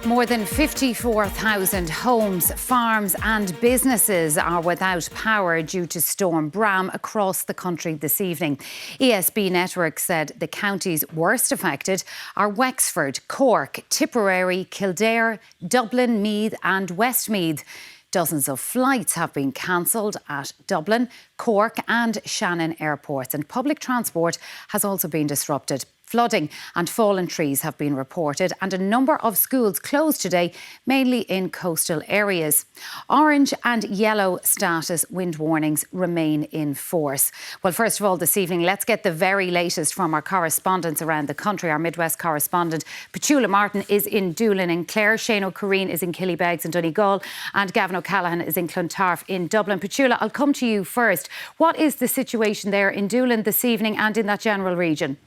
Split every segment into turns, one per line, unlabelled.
More than 54,000 homes, farms and businesses are without power due to Storm Bram across the country this evening. ESB Network said the counties worst affected are Wexford, Cork, Tipperary, Kildare, Dublin, Meath and Westmeath. Dozens of flights have been cancelled at Dublin, Cork and Shannon airports, and public transport has also been disrupted. Flooding and fallen trees have been reported and a number of schools closed today, mainly in coastal areas. Orange and yellow status wind warnings remain in force. Well, first of all, this evening, let's get the very latest from our correspondents around the country. Our Midwest correspondent, Petula Martin, is in Dublin and Clare. Shane O'Corrine is in Killybegs in Donegal and Gavin O'Callaghan is in Clontarf in Dublin. Petula, I'll come to you first. What is the situation there in Dublin this evening and in that general region?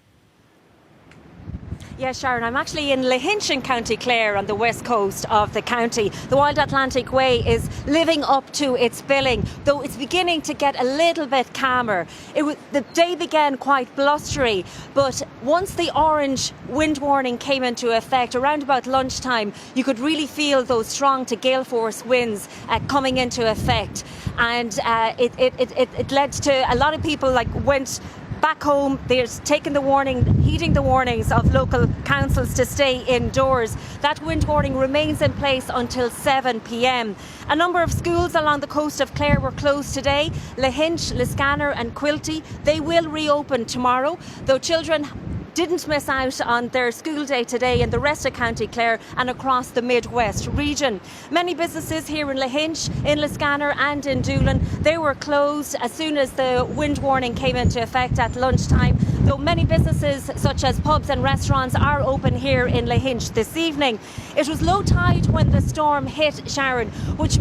Yes, Sharon, I'm actually in Lahinch in County Clare on the west coast of the county. The Wild Atlantic Way is living up to its billing, though it's beginning to get a little bit calmer. The day began quite blustery, but once the orange wind warning came into effect, around about lunchtime, you could really feel those strong to gale force winds coming into effect. And it led to a lot of people went back home. They're taking the warning, heeding the warnings of local councils to stay indoors. That wind warning remains in place until 7 p.m. A number of schools along the coast of Clare were closed today. Lahinch, Liscannor and Quilty, they will reopen tomorrow, though children didn't miss out on their school day today in the rest of County Clare and across the Midwest region. Many businesses here in Lahinch, in Liscannor and in Doolin, they were closed as soon as the wind warning came into effect at lunchtime, though many businesses such as pubs and restaurants are open here in Lahinch this evening. It was low tide when the storm hit, Sharon, which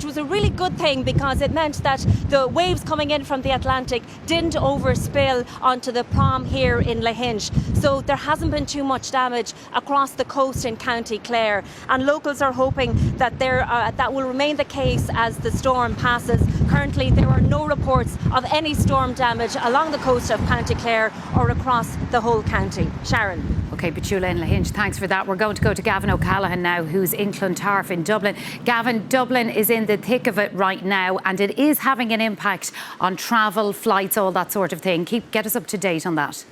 was a really good thing because it meant that the waves coming in from the Atlantic didn't overspill onto the prom here in Lahinch. So there hasn't been too much damage across the coast in County Clare, and locals are hoping that that will remain the case as the storm passes. Currently there are no reports of any storm damage along the coast of County Clare or across the whole county. Sharon.
OK, Petula in Lahinch, thanks for that. We're going to go to Gavin O'Callaghan now, who's in Clontarf in Dublin. Gavin, Dublin is in the thick of it right now and it is having an impact on travel, flights, all that sort of thing. Get us up to date on that.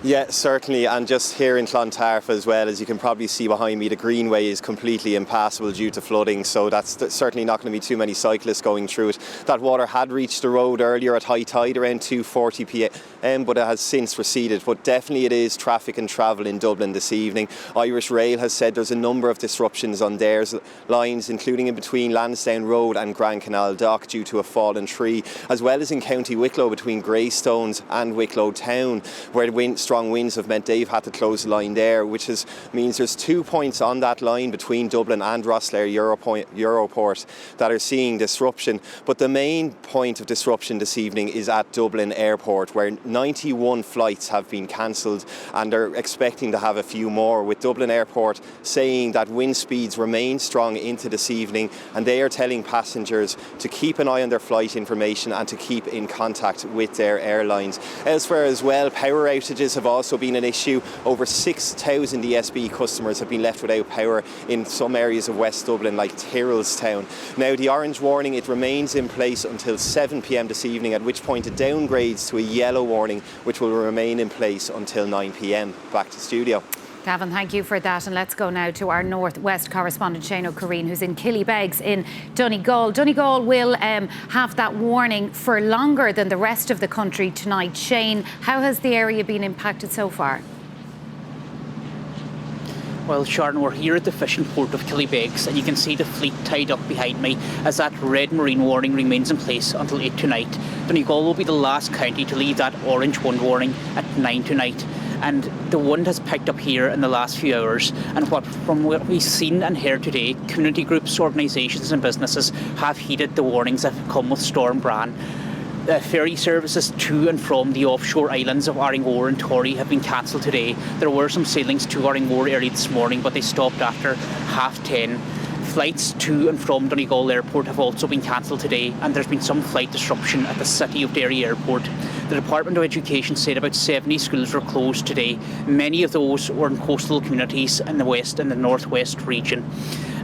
Yeah, certainly, and just here in Clontarf as well, as you can probably see behind me, the Greenway is completely impassable due to flooding, so that's certainly not going to be too many cyclists going through it. That water had reached the road earlier at high tide around 2:40 p.m, but it has since receded. But definitely it is traffic and travel in Dublin this evening. Irish Rail has said there's a number of disruptions on their lines, including in between Lansdowne Road and Grand Canal Dock due to a fallen tree, as well as in County Wicklow between Greystones and Wicklow Town, where strong winds have meant they've had to close the line there, which means there's 2 points on that line between Dublin and Rosslare Europort that are seeing disruption. But the main point of disruption this evening is at Dublin Airport, where 91 flights have been cancelled and they're expecting to have a few more, with Dublin Airport saying that wind speeds remain strong into this evening, and they are telling passengers to keep an eye on their flight information and to keep in contact with their airlines. Elsewhere as well, power outages have also been an issue. Over 6,000 ESB customers have been left without power in some areas of West Dublin, like Tyrrellstown. Now, the orange warning, it remains in place until 7 p.m. this evening, at which point it downgrades to a yellow warning, which will remain in place until 9 p.m. Back to studio.
Gavin, thank you for that. And let's go now to our Northwest correspondent, Shane O'Corrine, who's in Killybegs in Donegal. Donegal will have that warning for longer than the rest of the country tonight. Shane, how has the area been impacted so far?
Well, Sharon, we're here at the fishing port of Killybegs and you can see the fleet tied up behind me as that red marine warning remains in place until 8 tonight. Donegal will be the last county to leave that orange wind warning at 9 tonight. And the wind has picked up here in the last few hours, and from what we've seen and heard today, community groups, organisations and businesses have heeded the warnings that have come with Storm Bram. Ferry services to and from the offshore islands of Arringore and Torry have been cancelled today. There were some sailings to Arringore early this morning, but they stopped after 10:30. Flights to and from Donegal Airport have also been cancelled today, and there's been some flight disruption at the City of Derry Airport. The Department of Education said about 70 schools were closed today. Many of those were in coastal communities in the west and the northwest region.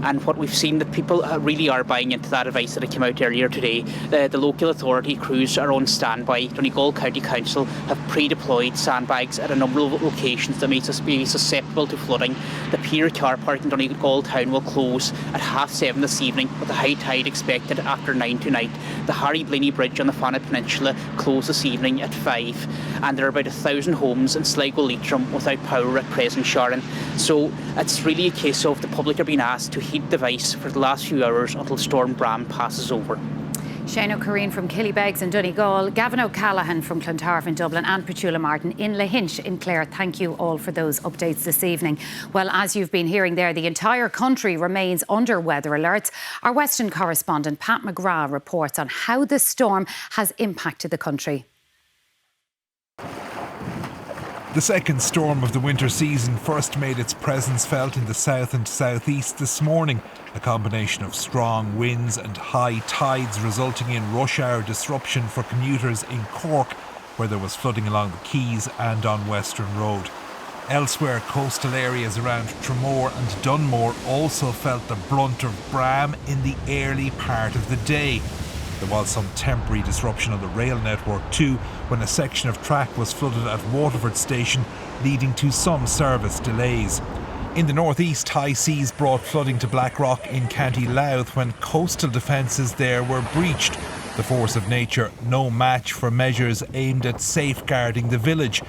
And what we've seen, that people really are buying into that advice that came out earlier today. The local authority crews are on standby. Donegal County Council have pre-deployed sandbags at a number of locations that makes us be susceptible to flooding. The pier car park in Donegal town will close at 7:30 this evening, with a high tide expected after 9 tonight. The Harry Blaney Bridge on the Fanna Peninsula closed this evening at 5, and there are about 1,000 homes in Sligo Leitrim without power at present, Sharon. So it's really a case of the public are being asked to heed the advice for the last few hours until Storm Bram passes over.
Shane O'Careen from Killybegs in Donegal, Gavin O'Callaghan from Clontarf in Dublin and Petula Martin in Lahinch in Clare. Thank you all for those updates this evening. Well, as you've been hearing there, the entire country remains under weather alerts. Our Western correspondent Pat McGrath reports on how the storm has impacted the country.
The second storm of the winter season first made its presence felt in the south and southeast this morning. A combination of strong winds and high tides resulting in rush hour disruption for commuters in Cork, where there was flooding along the quays and on Western Road. Elsewhere, coastal areas around Tramore and Dunmore also felt the brunt of Bram in the early part of the day. There was some temporary disruption on the rail network too, when a section of track was flooded at Waterford station, leading to some service delays. In the northeast, high seas brought flooding to Blackrock in County Louth when coastal defences there were breached. The force of nature no match for measures aimed at safeguarding the village.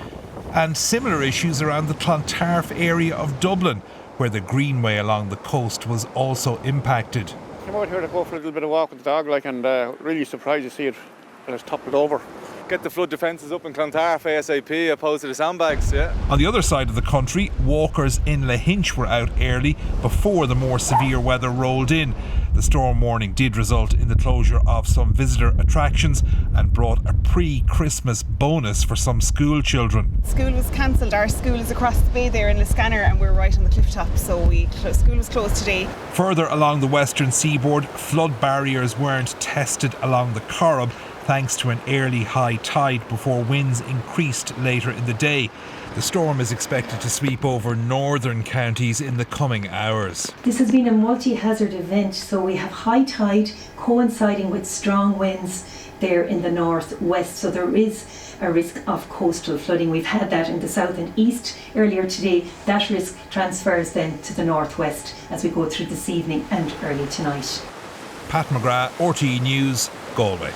And similar issues around the Clontarf area of Dublin, where the greenway along the coast was also impacted.
Came out here to go for a little bit of walk with the dog, and really surprised to see it when it's toppled over.
Get the flood defences up in Clontarf ASAP opposed to the sandbags, yeah.
On the other side of the country, walkers in Lahinch were out early before the more severe weather rolled in. The storm warning did result in the closure of some visitor attractions and brought a pre-Christmas bonus for some school children.
School was cancelled. Our school is across the bay there in Liscannor and we're right on the cliff top, so school was closed today.
Further along the western seaboard, flood barriers weren't tested along the Corrib thanks to an early high tide before winds increased later in the day. The storm is expected to sweep over northern counties in the coming hours.
This has been a multi-hazard event, so we have high tide coinciding with strong winds there in the northwest, so there is a risk of coastal flooding. We've had that in the south and east earlier today. That risk transfers then to the northwest as we go through this evening and early tonight.
Pat McGrath, RTE News, Galway.